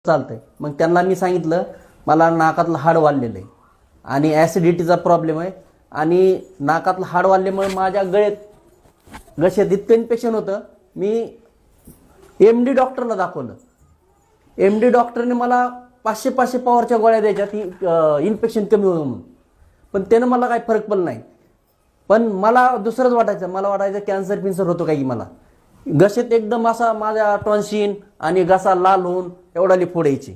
चालतंय. मग त्यांना मी सांगितलं मला नाकातलं हाड वाढलेलं आहे आणि ॲसिडिटीचा प्रॉब्लेम आहे आणि नाकातलं हाड वाढल्यामुळे माझ्या गळ्यात घशात इतकं इन्फेक्शन होतं. मी MD डॉक्टरला दाखवलं. MD डॉक्टरने मला 500 पॉवरच्या गोळ्या द्यायच्या ती इन्फेक्शन कमी होतं म्हणून, पण त्यानं मला काही फरक पडला नाही. पण मला दुसरंच वाटायचं, मला वाटायचं कॅन्सर होतो काही. मला घशात एकदम असा माझ्या टॉन्सिन आणि घसा लाल होऊन एवढाली फोडायची.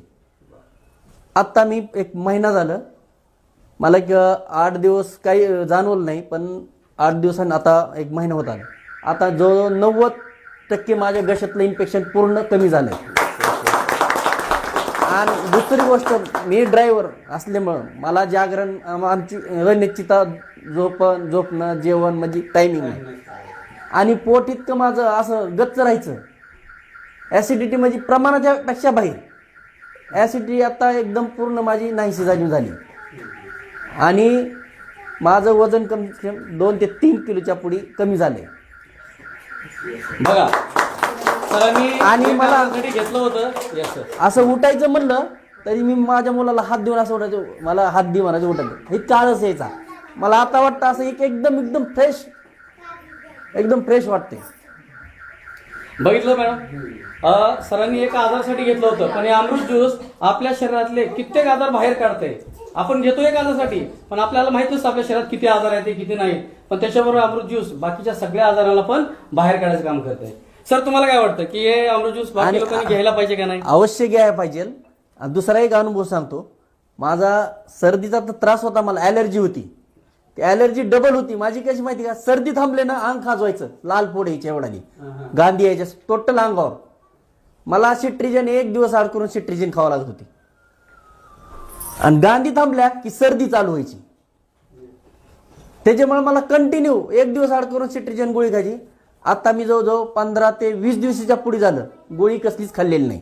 आत्ता मी 1 महिना झालं, मला 8 दिवस काही जाणवलं नाही, पण 8 दिवसांनी आता 1 महिना होत आला. आता जो 90% माझ्या घशातलं इन्फेक्शन पूर्ण कमी झालं. आणि दुसरी गोष्ट, मी ड्रायव्हर असल्यामुळं मला जागरण आमची अनिश्चितता झोपणं जेवण म्हणजे टायमिंग नाही आणि पोट इतकं माझं असं गच्च राहायचं. ॲसिडिटी म्हणजे प्रमाणाच्या पेक्षा बाहेर. ॲसिडिटी आता एकदम पूर्ण माझी नाहीशी झाली आणि माझं वजन कमी 2 ते 3 किलोच्या पुढे कमी झाले. बघा सरांनी आणि मला घेतलं होतं असं उठायचं म्हणलं तरी मी माझ्या मुलाला हात देऊन असं उठायचं, मला हात दे म्हणायचं, उठायचं. हे काळच यायचा. मला आता वाटतं असं एकदम फ्रेश वाटते. बघितलं मॅडम, सरांनी एका आजारासाठी घेतलं होतं, पण हे अमृत ज्यूस आपल्या शरीरातले कित्येक आजार बाहेर काढते. आपण घेतो एक आजारासाठी, पण आपल्याला माहित नसतं आपल्या शरीरात किती आजार आहेत किती नाही. पण त्याच्याबरोबर अमृत ज्यूस बाकीच्या सगळ्या आजाराला पण बाहेर काढायचं काम करते. सर तुम्हाला काय वाटतं की हे अमृत ज्यूस बाकी लोकांनी घ्यायला पाहिजे का नाही? अवश्य घ्यायला पाहिजे. दुसरा एक अनुभव सांगतो. माझा सर्दीचा तर त्रास होता, मला ॲलर्जी होती. ती ॲलर्जी डबल होती माझी. कशी माहिती का, सर्दी थांबले ना अंग खाजवायचं, लाल फोड यायचे एवढाली, गांधी यायच्या टोटल अंगावर. मला सिट्रिजन 1 दिवस आड करून सिट्रिजन खावं लागत होती आणि गांधी थांबल्या की सर्दी चालू व्हायची. त्याच्यामुळे मला कंटिन्यू 1 दिवस आड करून सिट्रिजन गोळी खायची. आता मी जवळजवळ 15 ते 20 दिवसाच्या पुढे झालं गोळी कसलीच खाल्लेली नाही.